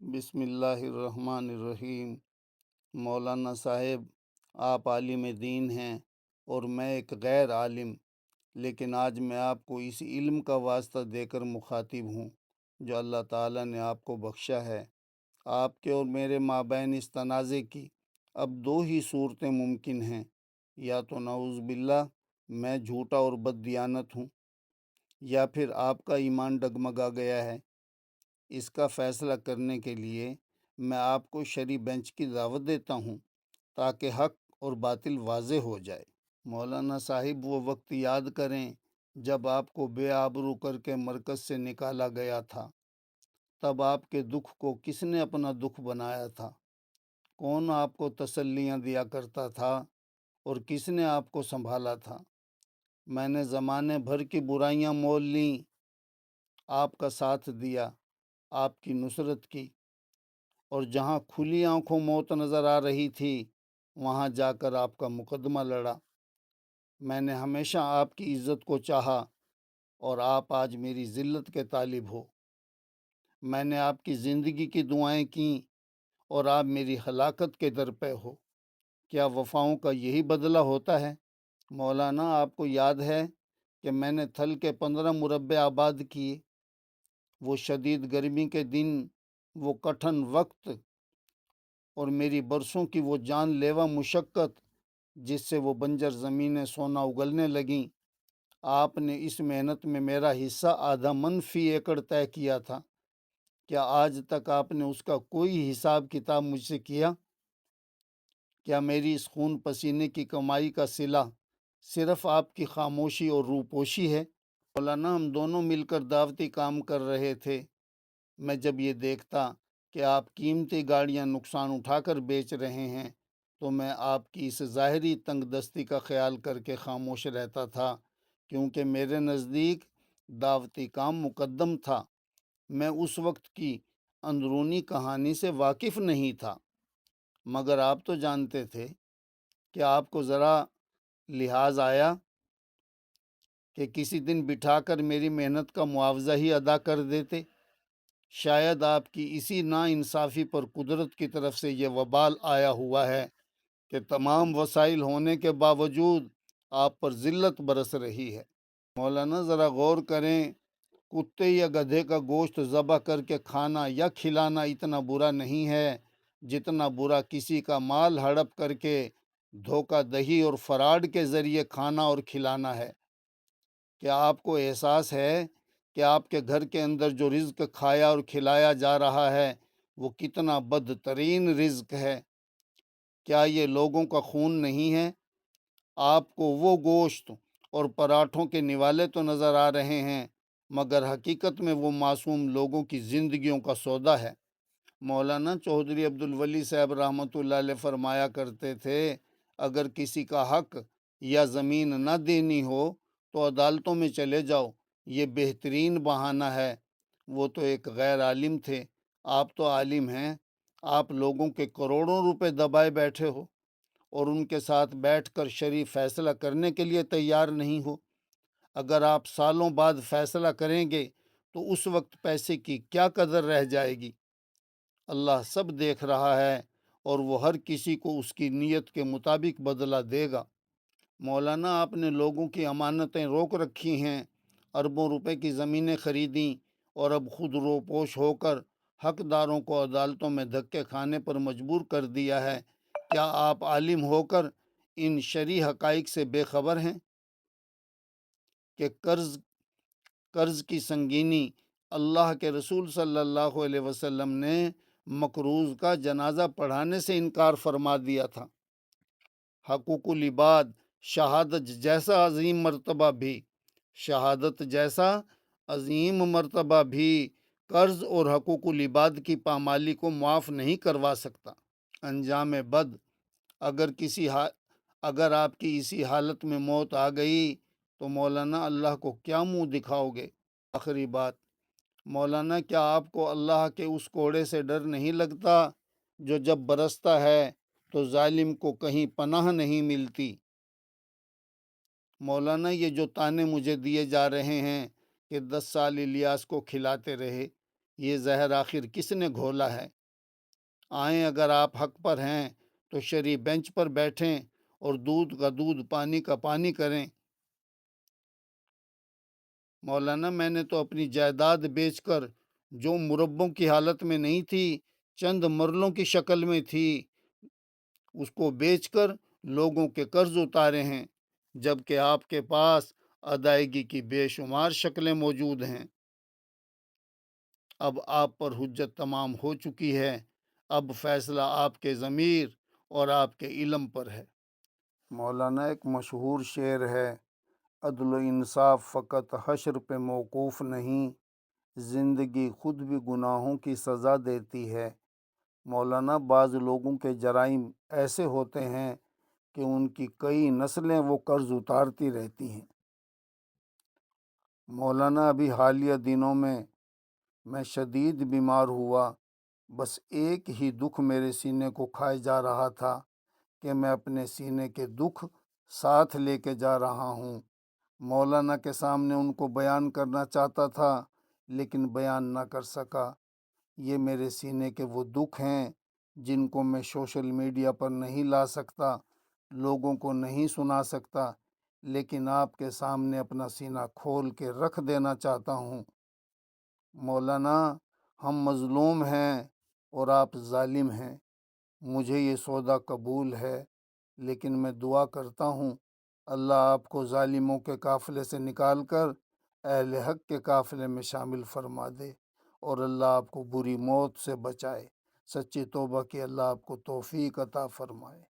بسم اللہ الرحمن الرحیم۔ مولانا صاحب، آپ عالم دین ہیں اور میں ایک غیر عالم، لیکن آج میں آپ کو اس علم کا واسطہ دے کر مخاطب ہوں جو اللہ تعالیٰ نے آپ کو بخشا ہے۔ آپ کے اور میرے مابین اس تنازع کی اب دو ہی صورتیں ممکن ہیں، یا تو نعوذ باللہ میں جھوٹا اور بد دیانت ہوں، یا پھر آپ کا ایمان ڈگمگا گیا ہے۔ اس کا فیصلہ کرنے کے لیے میں آپ کو شرعی بینچ کی دعوت دیتا ہوں تاکہ حق اور باطل واضح ہو جائے۔ مولانا صاحب، وہ وقت یاد کریں جب آپ کو بے آبرو کر کے مرکز سے نکالا گیا تھا۔ تب آپ کے دکھ کو کس نے اپنا دکھ بنایا تھا؟ کون آپ کو تسلیاں دیا کرتا تھا اور کس نے آپ کو سنبھالا تھا؟ میں نے زمانے بھر کی برائیاں مول لیں، آپ کا ساتھ دیا، آپ کی نصرت کی، اور جہاں کھلی آنکھوں موت نظر آ رہی تھی وہاں جا کر آپ کا مقدمہ لڑا۔ میں نے ہمیشہ آپ کی عزت کو چاہا اور آپ آج میری ذلت کے طالب ہو۔ میں نے آپ کی زندگی کی دعائیں کیں اور آپ میری ہلاکت کے در پہ ہو۔ کیا وفاؤں کا یہی بدلہ ہوتا ہے؟ مولانا، آپ کو یاد ہے کہ میں نے تھل کے 15 مربع آباد کیے؟ وہ شدید گرمی کے دن، وہ کٹھن وقت اور میری برسوں کی وہ جان لیوا مشقت جس سے وہ بنجر زمینیں سونا اگلنے لگیں، آپ نے اس محنت میں میرا حصہ آدھا منفی ایکڑ طے کیا تھا۔ کیا آج تک آپ نے اس کا کوئی حساب کتاب مجھ سے کیا؟ کیا میری اس خون پسینے کی کمائی کا صلہ صرف آپ کی خاموشی اور روپوشی ہے؟ مولانا، ہم دونوں مل کر دعوتی کام کر رہے تھے۔ میں جب یہ دیکھتا کہ آپ قیمتی گاڑیاں نقصان اٹھا کر بیچ رہے ہیں تو میں آپ کی اس ظاہری تنگ دستی کا خیال کر کے خاموش رہتا تھا، کیونکہ میرے نزدیک دعوتی کام مقدم تھا۔ میں اس وقت کی اندرونی کہانی سے واقف نہیں تھا، مگر آپ تو جانتے تھے کہ آپ کو ذرا لحاظ آیا کہ کسی دن بٹھا کر میری محنت کا معاوضہ ہی ادا کر دیتے۔ شاید آپ کی اسی ناانصافی پر قدرت کی طرف سے یہ وبال آیا ہوا ہے کہ تمام وسائل ہونے کے باوجود آپ پر ذلت برس رہی ہے۔ مولانا، ذرا غور کریں، کتے یا گدھے کا گوشت ذبح کر کے کھانا یا کھلانا اتنا برا نہیں ہے جتنا برا کسی کا مال ہڑپ کر کے دھوکہ دہی اور فراڈ کے ذریعے کھانا اور کھلانا ہے۔ کیا آپ کو احساس ہے کہ آپ کے گھر کے اندر جو رزق کھایا اور کھلایا جا رہا ہے وہ کتنا بدترین رزق ہے؟ کیا یہ لوگوں کا خون نہیں ہے؟ آپ کو وہ گوشت اور پراٹھوں کے نوالے تو نظر آ رہے ہیں، مگر حقیقت میں وہ معصوم لوگوں کی زندگیوں کا سودا ہے۔ مولانا چودھری عبدالولی صاحب رحمۃ اللہ علیہ فرمایا کرتے تھے، اگر کسی کا حق یا زمین نہ دینی ہو تو عدالتوں میں چلے جاؤ، یہ بہترین بہانہ ہے۔ وہ تو ایک غیر عالم تھے، آپ تو عالم ہیں۔ آپ لوگوں کے کروڑوں روپے دبائے بیٹھے ہو اور ان کے ساتھ بیٹھ کر شرعی فیصلہ کرنے کے لیے تیار نہیں ہو۔ اگر آپ سالوں بعد فیصلہ کریں گے تو اس وقت پیسے کی کیا قدر رہ جائے گی؟ اللہ سب دیکھ رہا ہے اور وہ ہر کسی کو اس کی نیت کے مطابق بدلہ دے گا۔ مولانا، آپ نے لوگوں کی امانتیں روک رکھی ہیں، اربوں روپے کی زمینیں خریدیں اور اب خود روپوش ہو کر حقداروں کو عدالتوں میں دھکے کھانے پر مجبور کر دیا ہے۔ کیا آپ عالم ہو کر ان شرعی حقائق سے بے خبر ہیں کہ قرض کی سنگینی؟ اللہ کے رسول صلی اللہ علیہ وسلم نے مقروض کا جنازہ پڑھانے سے انکار فرما دیا تھا۔ حقوق العباد، شہادت جیسا عظیم مرتبہ بھی قرض اور حقوق العباد کی پامالی کو معاف نہیں کروا سکتا۔ انجام بد، اگر آپ کی اسی حالت میں موت آ گئی تو مولانا اللہ کو کیا منہ دکھاؤ گے؟ آخری بات، مولانا، کیا آپ کو اللہ کے اس کوڑے سے ڈر نہیں لگتا جو جب برستا ہے تو ظالم کو کہیں پناہ نہیں ملتی؟ مولانا، یہ جو طعنے مجھے دیے جا رہے ہیں کہ 10 سال الیاس کو کھلاتے رہے، یہ زہر آخر کس نے گھولا ہے؟ آئیں، اگر آپ حق پر ہیں تو شرعی بینچ پر بیٹھیں اور دودھ کا دودھ پانی کا پانی کریں۔ مولانا، میں نے تو اپنی جائیداد بیچ کر، جو مربوں کی حالت میں نہیں تھی، چند مرلوں کی شکل میں تھی، اس کو بیچ کر لوگوں کے قرض اتارے ہیں، جبکہ آپ کے پاس ادائیگی کی بے شمار شکلیں موجود ہیں۔ اب آپ پر حجت تمام ہو چکی ہے، اب فیصلہ آپ کے ضمیر اور آپ کے علم پر ہے۔ مولانا، ایک مشہور شعر ہے، عدل و انصاف فقط حشر پہ موقوف نہیں، زندگی خود بھی گناہوں کی سزا دیتی ہے۔ مولانا، بعض لوگوں کے جرائم ایسے ہوتے ہیں کہ ان کی کئی نسلیں وہ قرض اتارتی رہتی ہیں۔ مولانا، ابھی حالیہ دنوں میں شدید بیمار ہوا، بس ایک ہی دکھ میرے سینے کو کھائے جا رہا تھا کہ میں اپنے سینے کے دکھ ساتھ لے کے جا رہا ہوں۔ مولانا کے سامنے ان کو بیان کرنا چاہتا تھا، لیکن بیان نہ کر سکا۔ یہ میرے سینے کے وہ دکھ ہیں جن کو میں سوشل میڈیا پر نہیں لا سکتا، لوگوں کو نہیں سنا سکتا، لیکن آپ کے سامنے اپنا سینہ کھول کے رکھ دینا چاہتا ہوں۔ مولانا، ہم مظلوم ہیں اور آپ ظالم ہیں، مجھے یہ سودا قبول ہے، لیکن میں دعا کرتا ہوں اللہ آپ کو ظالموں کے قافلے سے نکال کر اہل حق کے قافلے میں شامل فرما دے، اور اللہ آپ کو بری موت سے بچائے۔ سچی توبہ کی اللہ آپ کو توفیق عطا فرمائے۔